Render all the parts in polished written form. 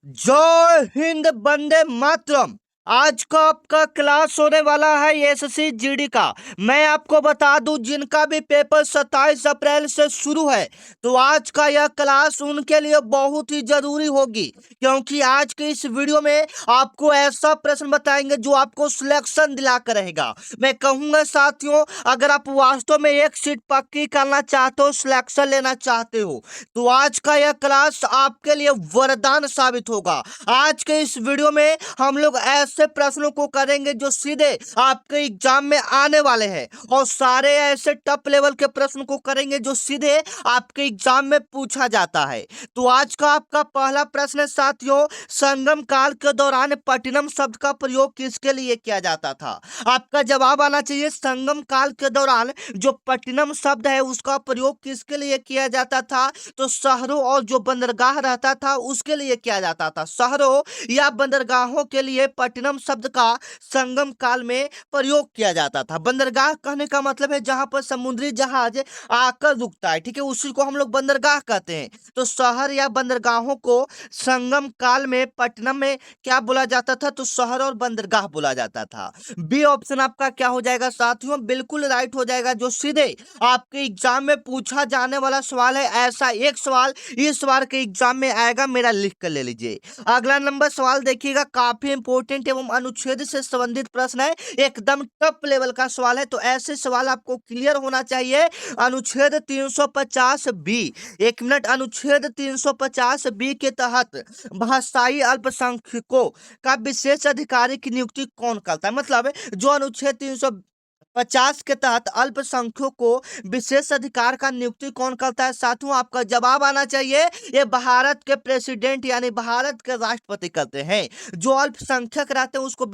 जय हिंद, वंदे मातरम। आज का आपका क्लास होने वाला है एसएससी जीडी का। मैं आपको बता दूं, जिनका भी पेपर 27 अप्रैल से शुरू है, तो आज का यह क्लास उनके लिए बहुत ही जरूरी होगी, क्योंकि आज के इस वीडियो में आपको ऐसा प्रश्न बताएंगे जो आपको सिलेक्शन दिला कर रहेगा। मैं कहूंगा साथियों, अगर आप वास्तव में एक सीट पक्की करना चाहते हो, सिलेक्शन लेना चाहते हो, तो आज का यह क्लास आपके लिए वरदान साबित होगा। आज के इस वीडियो में हम लोग ऐसे प्रश्नों को करेंगे जो सीधे आपके एग्जाम में आने वाले हैं, और सारे ऐसे टॉप लेवल के प्रश्न को करेंगे जो सीधे आपके एग्जाम में पूछा जाता है। तो आज का आपका पहला प्रश्न है साथियों, संगम काल के दौरान पट्टिनम शब्द का प्रयोग किसके लिए किया जाता था? आपका जवाब आना चाहिए, संगम काल के दौरान जो पट्टिनम शब्द है उसका प्रयोग किसके लिए किया जाता था? तो शहरों और जो बंदरगाह रहता था उसके लिए किया जाता था। शहरों या बंदरगाहों के लिए पट्टिनम शब्द का संगम काल में प्रयोग किया जाता था। बंदरगाह कहने का मतलब है जहां पर समुद्री जहाज आकर रुकता है, ठीक है, उसी को हम लोग बंदरगाह कहते हैं। तो शहर या बंदरगाहों को संगम काल में पट्टिनम में क्या बोला जाता था? तो शहर और बंदरगाह बोला जाता था। बी ऑप्शन आपका क्या हो जाएगा साथियों? बिल्कुल राइट हो जाएगा, जो सीधे आपके एग्जाम में पूछा जाने वाला सवाल है। ऐसा एक सवाल इस बार के एग्जाम में आएगा, मेरा लिख कर ले लीजिए। अगला नंबर सवाल देखिएगा, काफी इंपोर्टेंट एवं अनुच्छेद से संबंधित प्रश्न है, एकदम टॉप लेवल का सवाल है, तो ऐसे सवाल आपको क्लियर होना चाहिए। अनुच्छेद 350 बी, एक मिनट, अनुच्छेद 350 बी के तहत भाषाई अल्पसंख्यकों का विशेष अधिकारी की नियुक्ति कौन करता है? मतलब जो अनुच्छेद 350 के तहत अल्पसंख्यकों को विशेष अधिकार का नियुक्ति कौन करता है? साथियों आपका जवाब आना चाहिए, ये भारत के प्रेसिडेंट यानी भारत के राष्ट्रपति करते हैं। जो अल्पसंख्यक रहते हैं उसको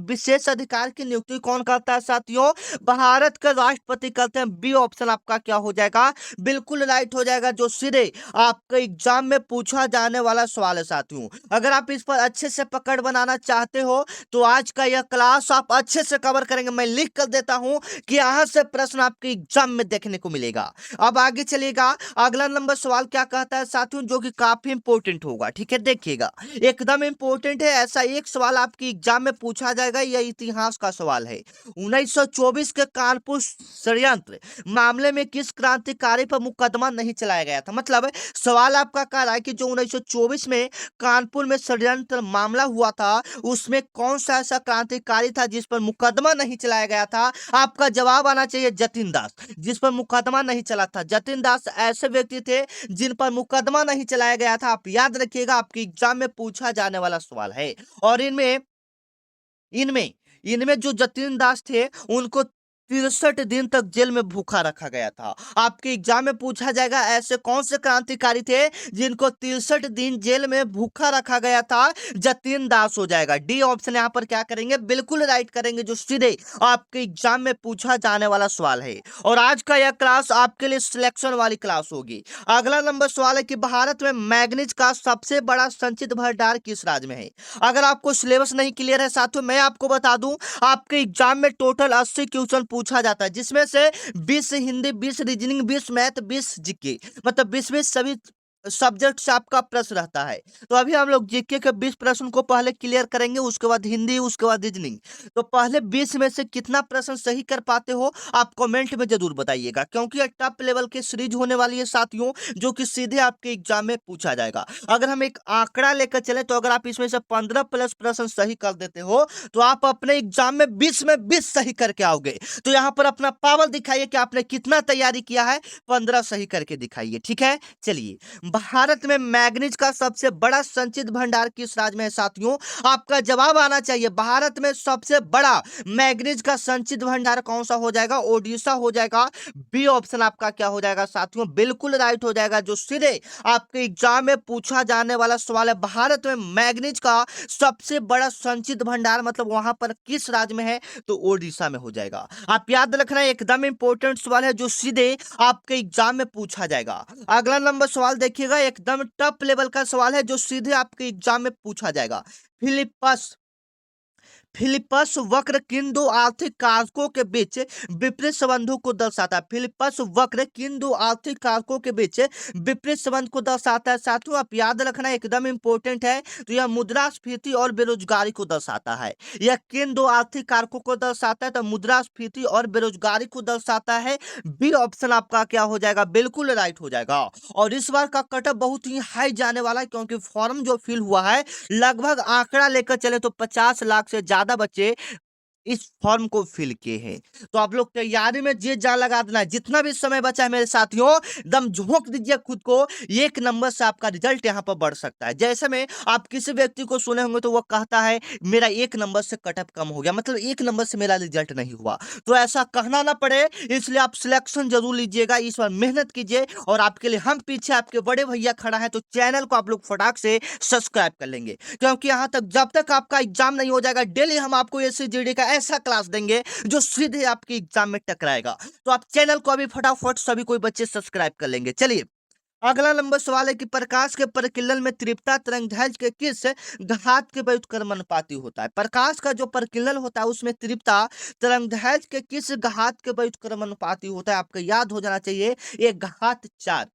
विशेष अधिकार की नियुक्ति कौन करता है साथियों? भारत के राष्ट्रपति करते हैं। बी ऑप्शन आपका क्या हो जाएगा? बिल्कुल राइट हो जाएगा, जो सीधे आपके एग्जाम में पूछा जाने वाला सवाल है साथियों। अगर आप इस पर अच्छे से पकड़ बनाना चाहते हो तो आज का यह क्लास आप अच्छे से कवर करेंगे। मैं लिख कर देता हूं कि यहां से प्रश्न आपके एग्जाम में देखने को मिलेगा। अब आगे चलिएगा, अगला नंबर सवाल क्या कहता है साथियों, जो कि काफी इंपोर्टेंट होगा, ठीक है, देखिएगा, एकदम इंपोर्टेंट है। ऐसा एक सवाल आपके एग्जाम में पूछा जाएगा, यह इतिहास का सवाल है। 1924 के कानपुर षड्यंत्र मामले में किस क्रांतिकारी पर मुकदमा नहीं चलाया गया था? मतलब सवाल आपका कह रहा है कि जो 1924 में कानपुर में षड्यंत्र मामला हुआ था, उसमें कौन सा ऐसा क्रांतिकारी था जिस पर मुकदमा नहीं चलाया गया था? आपका जवाब आना चाहिए जतिन दास, जिस पर मुकदमा नहीं चला था। जतिन दास ऐसे व्यक्ति थे जिन पर मुकदमा नहीं चलाया गया था। आप याद रखिएगा, आपके एग्जाम में पूछा जाने वाला सवाल है। और इनमें इनमें इनमें जो जतिन दास थे उनको 63 दिन तक जेल में भूखा रखा गया था। आपके एग्जाम में पूछा जाएगा, ऐसे कौन से क्रांतिकारी थे जिनको 63 दिन जेल में भूखा रखा गया था? जतिन दास हो जाएगा। डी ऑप्शन यहाँ पर क्या करेंगे? बिल्कुल राइट करेंगे, जो सीधे आपके एग्जाम में पूछा जाने वाला सवाल है। और आज का यह क्लास आपके लिए सिलेक्शन वाली क्लास होगी। अगला नंबर सवाल है कि भारत में मैग्नीज का सबसे बड़ा संचित भंडार किस राज्य में है? अगर आपको सिलेबस नहीं क्लियर है साथियों, मैं आपको बता दूं, आपके एग्जाम में टोटल 80 क्वेश्चन पूछा जाता है, जिसमें से 20 हिंदी, 20 रीजनिंग, 20 मैथ, 20 जीके, मतलब 20 सभी सब्जेक्ट से आपका प्रश्न रहता है। तो अभी हम लोग जीके के 20 प्रश्न को पहले क्लियर करेंगे, उसके बाद हिंदी, उसके बाद रीजनिंग। तो पहले 20 में से कितना प्रश्न सही कर पाते हो आप कमेंट में जरूर बताइएगा, क्योंकि ये टॉप लेवल की सीरीज होने वाली है साथियों, जो कि सीधे आपके एग्जाम में पूछा जाएगा। अगर हम एक आंकड़ा लेकर चले तो अगर आप इसमें से 15 प्लस प्रश्न सही कर देते हो तो आप अपने एग्जाम में 20 में 20 सही करके आओगे। तो यहाँ पर अपना पावर दिखाइए कि आपने कितना तैयारी किया है, 15 सही करके दिखाइए, ठीक है। चलिए, भारत में मैग्नीज का सबसे बड़ा संचित भंडार किस राज्य में है साथियों? आपका जवाब आना चाहिए, भारत में सबसे बड़ा मैग्नीज का संचित भंडार कौन सा हो जाएगा? ओडिशा हो जाएगा। बी ऑप्शन आपका क्या हो जाएगा साथियों? बिल्कुल राइट हो जाएगा, जो सीधे आपके एग्जाम में पूछा जाने वाला सवाल है। भारत में मैग्नीज का सबसे बड़ा संचित भंडार मतलब वहां पर किस राज्य में है? तो ओडिशा में हो जाएगा। आप याद रखना, एकदम इंपॉर्टेंट सवाल है, जो सीधे आपके एग्जाम में पूछा जाएगा। अगला नंबर सवाल देखिएगा, एकदम टॉप लेवल का सवाल है, जो सीधे आपके एग्जाम में पूछा जाएगा। फिलिपस फिलिपस वक्र किन दो आर्थिक कारकों के बीच विपरीत संबंधों को दर्शाता है? फिलिपस वक्र किन दो आर्थिक कारकों के बीच विपरीत संबंध को दर्शाता है? साथियों आप याद रखना एकदम इंपॉर्टेंट है। तो यह मुद्रास्फीति और बेरोजगारी को दर्शाता है। यह किन दो आर्थिक कारकों को दर्शाता है? तो मुद्रास्फीति और बेरोजगारी को दर्शाता है। बी ऑप्शन आपका क्या हो जाएगा? बिल्कुल राइट हो जाएगा। और इस बार का कटअप बहुत ही हाई जाने वाला है, क्योंकि फॉर्म जो फिल हुआ है लगभग आंकड़ा लेकर चले तो 50 लाख से ज्यादा बच्चे इस फॉर्म को फिल किए हैं। तो आप लोग तैयारी में जी जान लगा देना है। जितना भी समय बचा है मेरे साथियों, एकदम झोंक दीजिए खुद को। एक नंबर से आपका रिजल्ट यहाँ पर बढ़ सकता है। जैसे में आप किसी व्यक्ति को सुने होंगे तो वो कहता है मेरा एक नंबर से कटअप कम हो गया, मतलब एक नंबर से मेरा रिजल्ट नहीं हुआ। तो ऐसा कहना ना पड़े, इसलिए आप सिलेक्शन जरूर लीजिएगा, इस बार मेहनत कीजिए। और आपके लिए हम पीछे आपके बड़े भैया खड़ा है, तो चैनल को आप लोग फटाक से सब्सक्राइब कर लेंगे, क्योंकि यहाँ तक जब तक आपका एग्जाम नहीं हो जाएगा डेली हम आपको एसएसजीडी का ऐसा क्लास देंगे जो सीधे आपके एग्जाम में टकराएगा। तो आप चैनल को अभी फटाफट सभी कोई बच्चे सब्सक्राइब कर लेंगे। चलिए अगला नंबर सवाल है कि प्रकाश के परिकिलन में तीव्रता तरंगदैर्घ्य के किस घात के व्युत्क्रमानुपाती होता है? प्रकाश का जो परिकिलन होता है उसमें तीव्रता तरंगदैर्घ्य के किस घात के व्युत्क्रमानुपाती होता है? आपको याद हो जाना चाहिए, ये घात 4,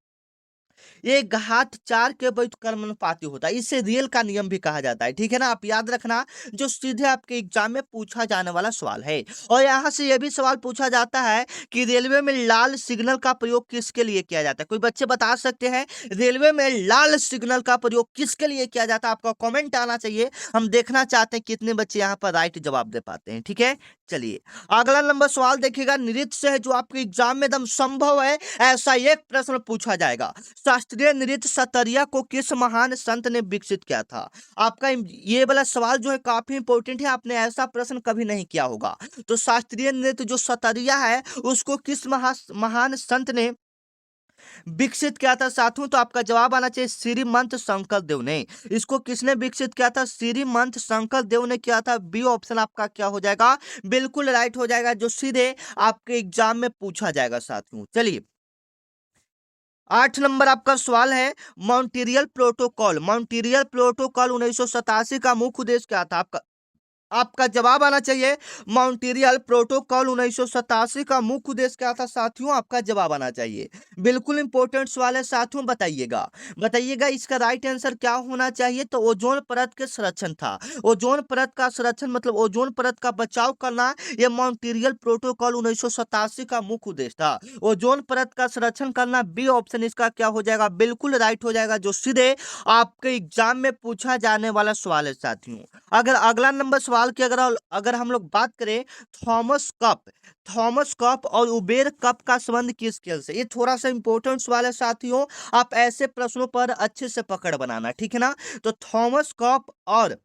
ये घात 4 के व्युत्क्रमानुपाती होता है। इसे रियल का नियम भी कहा जाता है, ठीक है ना। आप याद रखना, जो सीधे आपके एग्जाम में पूछा जाने वाला सवाल है। और यहाँ से यह भी सवाल पूछा जाता है कि रेलवे में लाल सिग्नल का प्रयोग किसके लिए किया जाता है? कोई बच्चे बता सकते हैं रेलवे में लाल सिग्नल का प्रयोग किसके लिए किया जाता है? आपका कमेंट आना चाहिए, हम देखना चाहते हैं कितने बच्चे यहाँ पर राइट जवाब दे पाते हैं। ठीक है, चलिए अगला नंबर सवाल देखिएगा, नृत्य से है जो आपके एग्जाम में एकदम संभव है ऐसा एक प्रश्न पूछा जाएगा। शास्त्रीय नृत्य सतरिया को किस महान संत ने विकसित किया था? आपका ये वाला सवाल जो है काफी इंपॉर्टेंट है, आपने ऐसा प्रश्न कभी नहीं किया होगा। तो शास्त्रीय नृत्य जो सतरिया है उसको किस महान संत ने विकसित किया था साथियों? तो आपका जवाब आना चाहिए श्रीमंत शंकर देव ने। इसको किसने विकसित किया था? श्रीमंत शंकर देव ने किया था। बी ऑप्शन आपका क्या हो जाएगा? बिल्कुल राइट हो जाएगा, जो सीधे आपके एग्जाम में पूछा जाएगा साथियों। चलिए 8 नंबर आपका सवाल है, मॉन्ट्रियल प्रोटोकॉल। मॉन्ट्रियल प्रोटोकॉल 1987 का मुख्य उद्देश्य क्या था? आपका आपका जवाब आना चाहिए मॉन्ट्रियल प्रोटोकॉल 1987 का मुख्य उद्देश्य क्या था साथियों? आपका जवाब आना चाहिए। बिल्कुल इंपॉर्टेंट सवाल है साथियों, बताइएगा बताइएगा इसका राइट आंसर क्या होना चाहिए? तो ओजोन परत के संरक्षण था। ओजोन परत का संरक्षण मतलब ओजोन परत का बचाव करना, यह मॉन्ट्रियल प्रोटोकॉल 1987 का मुख्य उद्देश्य था। ओजोन परत का संरक्षण करना, बी ऑप्शन इसका क्या हो जाएगा? बिल्कुल राइट हो जाएगा, जो सीधे आपके एग्जाम में पूछा जाने वाला सवाल है साथियों। अगर अगला नंबर सवाल की अगर हम लोग बात करें, थॉमस कप और उबेर कप का संबंध किस खेल से? ये थोड़ा सा इंपॉर्टेंट सवाल है साथियों, आप ऐसे प्रश्नों पर अच्छे से पकड़ बनाना, ठीक है ना। तो थॉमस कप और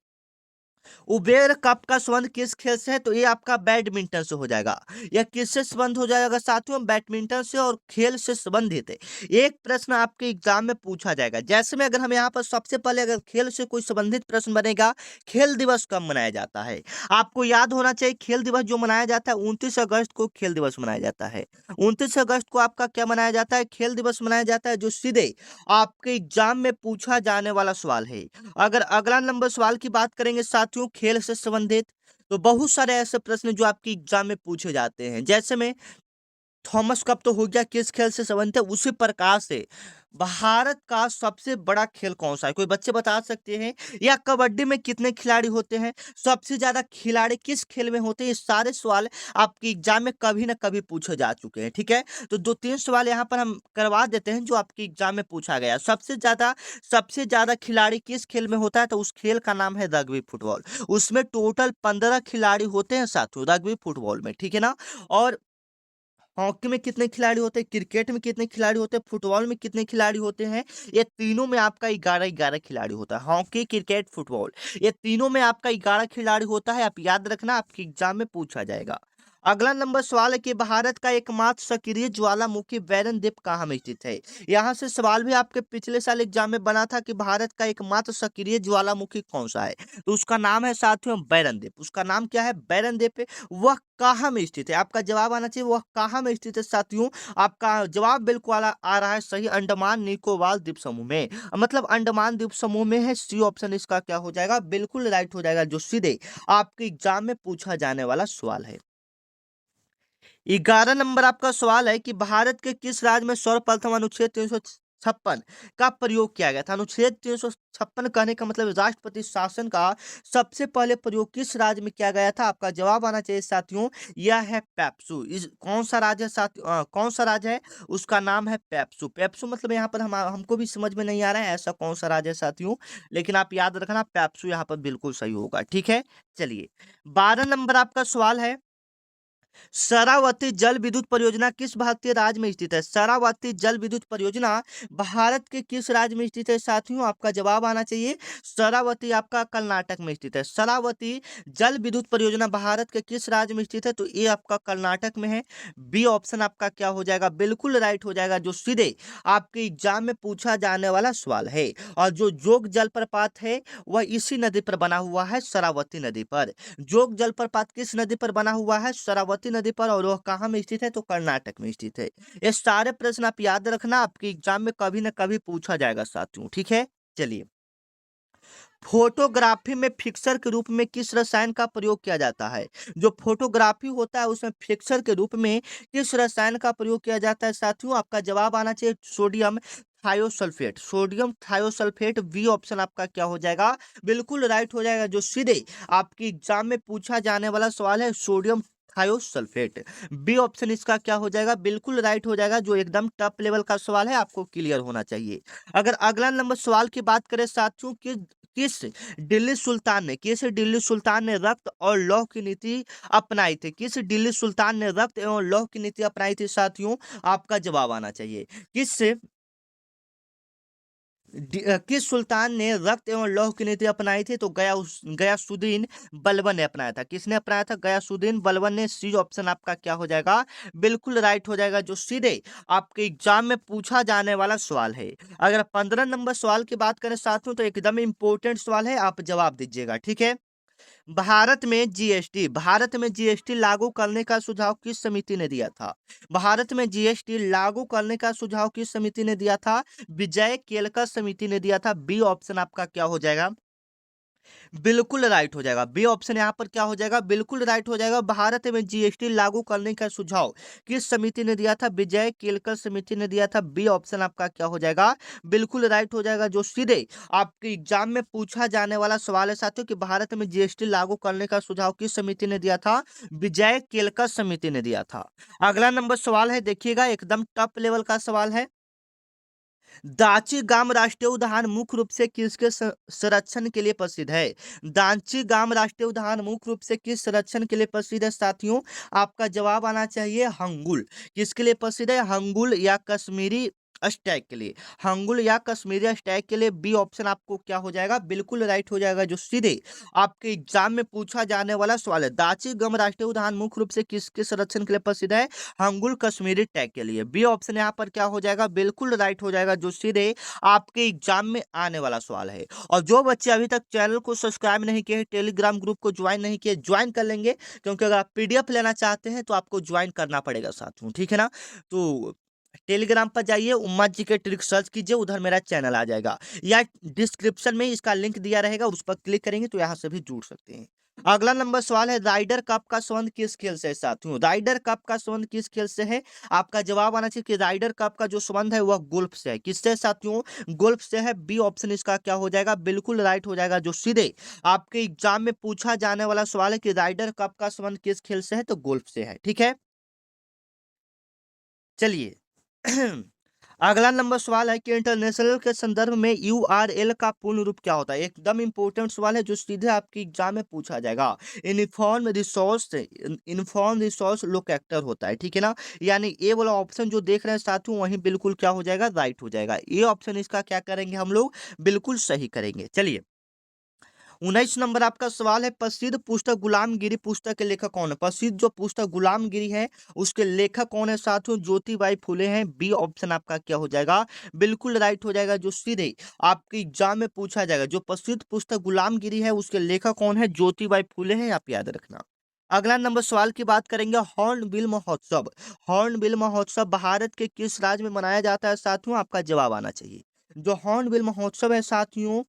उबेर कप का संबंध किस खेल से है? तो ये आपका बैडमिंटन से हो जाएगा। यह किससे संबंध हो जाएगा साथियों? बैडमिंटन से और खेल से संबंधित है। एक प्रश्न आपके एग्जाम में पूछा जाएगा। जैसे में अगर हम यहाँ पर सबसे पहले अगर खेल से कोई संबंधित प्रश्न बनेगा, खेल दिवस कब मनाया जाता है? आपको याद होना चाहिए, खेल दिवस जो मनाया जाता है 29 अगस्त को खेल दिवस मनाया जाता है। 29 अगस्त को आपका क्या मनाया जाता है? खेल दिवस मनाया जाता है, जो सीधे आपके एग्जाम में पूछा जाने वाला सवाल है। अगर अगला नंबर सवाल की बात करेंगे साथियों खेल से संबंधित, तो बहुत सारे ऐसे प्रश्न जो आपके एग्जाम में पूछे जाते हैं। जैसे में थॉमस कप तो हो गया किस खेल से संबंधित है, उसी प्रकार से भारत का सबसे बड़ा खेल कौन सा है? कोई बच्चे बता सकते हैं? या कबड्डी में कितने खिलाड़ी होते हैं? सबसे ज्यादा खिलाड़ी किस खेल में होते हैं? ये सारे सवाल आपके एग्जाम में कभी ना कभी पूछे जा चुके हैं, ठीक है। तो 2-3 सवाल यहाँ पर हम करवा देते हैं जो आपके एग्जाम में पूछा गया। सबसे ज्यादा खिलाड़ी किस खेल में होता है? तो उस खेल का नाम है रग्बी फुटबॉल। उसमें टोटल 15 खिलाड़ी होते हैं साथियों रग्बी फुटबॉल में, ठीक है ना। और हॉकी में कितने खिलाड़ी होते हैं, क्रिकेट में कितने खिलाड़ी होते हैं, फुटबॉल में कितने खिलाड़ी होते हैं? ये तीनों में आपका 11-11 खिलाड़ी होता है। हॉकी, क्रिकेट, फुटबॉल, ये तीनों में आपका 11 खिलाड़ी होता है। आप याद रखना, आपके एग्जाम में पूछा जाएगा। अगला नंबर सवाल है कि भारत का एकमात्र सक्रिय ज्वालामुखी बैरन द्वीप कहाँ में स्थित है। यहाँ से सवाल भी आपके पिछले साल एग्जाम में बना था कि भारत का एकमात्र सक्रिय ज्वालामुखी कौन सा है, तो उसका नाम है साथियों बैरन द्वीप। उसका नाम क्या है, बैरन द्वीप है। वह कहाँ में स्थित है, आपका जवाब आना चाहिए वह कहाँ में स्थित है साथियों। आपका जवाब बिल्कुल आ रहा है सही, अंडमान निकोबार द्वीप समूह में, मतलब अंडमान द्वीप समूह में है। सी ऑप्शन इसका क्या हो जाएगा, बिल्कुल राइट हो जाएगा, जो सीधे आपके एग्जाम में पूछा जाने वाला सवाल है। 11 नंबर आपका सवाल है कि भारत के किस राज्य में सर्वप्रथम अनुच्छेद 356 का प्रयोग किया गया था। अनुच्छेद 356 कहने का मतलब राष्ट्रपति शासन का सबसे पहले प्रयोग किस राज्य में किया गया था। आपका जवाब आना चाहिए साथियों, यह है पेप्सू। इस कौन सा राज्य है साथियों, कौन सा राज्य है, उसका नाम है पेप्सू। पेप्सू मतलब यहाँ पर हमको भी समझ में नहीं आ रहा है ऐसा कौन सा राज्य है साथियों, लेकिन आप याद रखना पेप्सू यहाँ पर बिल्कुल सही होगा। ठीक है, चलिए 12 नंबर आपका सवाल है, शरावती जल विद्युत परियोजना किस भारतीय राज्य में स्थित है। शरावती जल विद्युत परियोजना भारत के किस राज्य में स्थित है साथियों, आपका जवाब आना चाहिए शरावती आपका कर्नाटक में स्थित है। शरावती जल विद्युत परियोजना भारत के किस राज्य में स्थित है, तो ये आपका कर्नाटक में है। बी ऑप्शन आपका क्या हो जाएगा, बिल्कुल राइट हो जाएगा, जो सीधे आपके एग्जाम में पूछा जाने वाला सवाल है। और जो जोग जलप्रपात है वह इसी नदी पर बना हुआ है, शरावती नदी पर। जोग जलप्रपात किस नदी पर बना हुआ है, शरावती नदी पर, और वह कहाँ में स्थित है, तो कर्नाटक में स्थित है। ये सारे प्रश्न आप याद रखना, आपके एग्जाम में कभी ना कभी पूछा जाएगा साथियों। ठीक है, चलिए फोटोग्राफी में फिक्सर के रूप में किस रसायन का प्रयोग किया जाता है। जो फोटोग्राफी होता है उसमें फिक्सर के रूप में किस रसायन का प्रयोग किया जाता है साथियों, आपका जवाब आना चाहिए sodium thiosulphate. Sodium thiosulphate B option आपका क्या हो जाएगा, बिल्कुल राइट हो जाएगा, जो सीधे आपके एग्जाम में पूछा जाने वाला सवाल है, सोडियम थायोसल्फेट। बी ऑप्शन इसका क्या हो जाएगा, बिल्कुल राइट हो जाएगा, जो एकदम टॉप लेवल का सवाल है, आपको क्लियर होना चाहिए। अगर अगला नंबर सवाल की बात करें साथियों कि किस दिल्ली सुल्तान ने रक्त और लौह की नीति अपनाई थी। किस दिल्ली सुल्तान ने रक्त एवं लौह की नीति अपनाई थी साथियों, आपका जवाब आना चाहिए किस सुल्तान ने रक्त एवं लौह की नीति अपनाई थी, तो गयासुद्दीन बलबन ने अपनाया था। किसने अपनाया था, गयासुद्दीन बलबन ने। सी ऑप्शन आपका क्या हो जाएगा, बिल्कुल राइट हो जाएगा, जो सीधे आपके एग्जाम में पूछा जाने वाला सवाल है। अगर 15 नंबर सवाल की बात करें साथियों, तो एकदम इंपॉर्टेंट सवाल है, आप जवाब दीजिएगा। ठीक है, भारत में जीएसटी लागू करने का सुझाव किस समिति ने दिया था। भारत में जीएसटी लागू करने का सुझाव किस समिति ने दिया था, विजय केलकर समिति ने दिया था। बी ऑप्शन आपका क्या हो जाएगा, बिल्कुल राइट हो जाएगा। बी ऑप्शन यहाँ पर क्या हो जाएगा, बिल्कुल राइट हो जाएगा। भारत में जीएसटी लागू करने का सुझाव किस समिति ने दिया था, विजय केलकर समिति ने दिया था। बी ऑप्शन आपका क्या हो जाएगा, बिल्कुल राइट हो जाएगा, जो सीधे आपके एग्जाम में पूछा जाने वाला सवाल है साथियों कि भारत में जीएसटी लागू करने का सुझाव किस समिति ने दिया था, विजय केलकर समिति ने दिया था। अगला नंबर सवाल है, देखिएगा एकदम टॉप लेवल का सवाल है। दाची गाम राष्ट्रीय उद्यान मुख्य रूप से किसके संरक्षण के लिए प्रसिद्ध है। दाची गाम राष्ट्रीय उद्यान मुख्य रूप से किस संरक्षण के लिए प्रसिद्ध है साथियों, आपका जवाब आना चाहिए हंगुल। किसके लिए प्रसिद्ध है, हंगुल या कश्मीरी स्टैग के लिए। हंगुल या कश्मीरी स्टैग के लिए। बी ऑप्शन आपको क्या हो जाएगा, बिल्कुल राइट हो जाएगा, जो सीधे आपके एग्जाम में पूछा जाने वाला सवाल है। दाची गम राष्ट्रीय उद्यान मुख्य रूप से किसके संरक्षण के लिए प्रसिद्ध है, हंगुल कश्मीरी टैग के लिए। बी ऑप्शन यहाँ पर क्या हो जाएगा, बिल्कुल राइट हो जाएगा, जो सीधे आपके एग्जाम में आने वाला सवाल है। और जो बच्चे अभी तक चैनल को सब्सक्राइब नहीं किए, टेलीग्राम ग्रुप को ज्वाइन नहीं किए, ज्वाइन कर लेंगे, क्योंकि अगर आप पीडीएफ लेना चाहते हैं तो आपको ज्वाइन करना पड़ेगा साथियों। ठीक है ना, तो टेलीग्राम पर जाइए, उम्मा जी के ट्रिक सर्च कीजिए, उधर मेरा चैनल आ जाएगा, या डिस्क्रिप्शन में इसका लिंक दिया रहेगा, उस पर क्लिक करेंगे तो यहाँ से भी जुड़ सकते हैं। अगला नंबर सवाल है, राइडर कप का संबंध किस खेल से है साथियों। राइडर कप का संबंध किस खेल से है, आपका जवाब आना चाहिए कि राइडर कप का जो संबंध है वह गोल्फ से है। किससे साथियों, गोल्फ से है। बी ऑप्शन इसका क्या हो जाएगा, बिल्कुल राइट हो जाएगा, जो सीधे आपके एग्जाम में पूछा जाने वाला सवाल है कि राइडर कप का संबंध किस खेल से है, तो गोल्फ से है। ठीक है, चलिए अगला नंबर सवाल है कि इंटरनेशनल के संदर्भ में यूआरएल का पूर्ण रूप क्या होता है। एकदम इंपॉर्टेंट सवाल है, जो सीधे आपके एग्जाम में पूछा जाएगा। इन्फॉर्म रिसोर्स लोकेटर होता है, ठीक है ना। यानी ए वाला ऑप्शन जो देख रहे हैं साथियों, वही बिल्कुल क्या हो जाएगा, राइट हो जाएगा। ये ऑप्शन इसका क्या करेंगे हम लोग, बिल्कुल सही करेंगे। चलिए 19 नंबर आपका सवाल है, प्रसिद्ध पुस्तक गुलामगिरी पुस्तक के लेखक कौन है? प्रसिद्ध जो पुस्तक गुलामगिरी है उसके लेखक कौन है साथियों? ज्योतिबाई फुले हैं। बी ऑप्शन आपका क्या हो जाएगा? बिल्कुल राइट हो जाएगा, जो सीधे आपके एग्जाम में पूछा जाएगा। जो प्रसिद्ध पुस्तक गुलामगिरी है उसके लेखक कौन है? ज्योतिबाई फुले हैं, आप याद रखना। अगला नंबर सवाल की बात करेंगे, हॉर्नबिल महोत्सव। हॉर्नबिल महोत्सव भारत के किस राज्य में मनाया जाता है साथियों? आपका जवाब आना चाहिए। जो हॉर्नबिल महोत्सव है साथियों,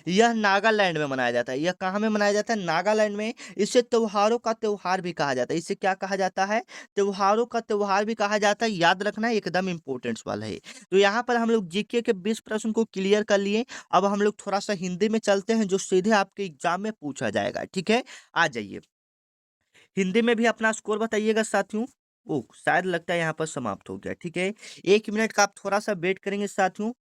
यह नागालैंड में मनाया जाता है। यह कहाँ में मनाया जाता है? नागालैंड में। इसे त्योहारों का त्योहार भी कहा जाता है। इसे क्या कहा जाता है? त्योहारों का त्योहार भी कहा जाता है। याद रखना है, एकदम इंपॉर्टेंट सवाल है। तो यहाँ पर हम लोग जीके के 20 प्रश्न को क्लियर कर लिए। अब हम लोग थोड़ा सा हिंदी में चलते हैं, जो सीधे आपके एग्जाम में पूछा जाएगा। ठीक है, आ जाइए। हिंदी में भी अपना स्कोर बताइएगा साथियों। ओ, शायद लगता है यहाँ पर समाप्त हो गया। ठीक है, 1 मिनट का आप थोड़ा सा वेट करेंगे साथियों।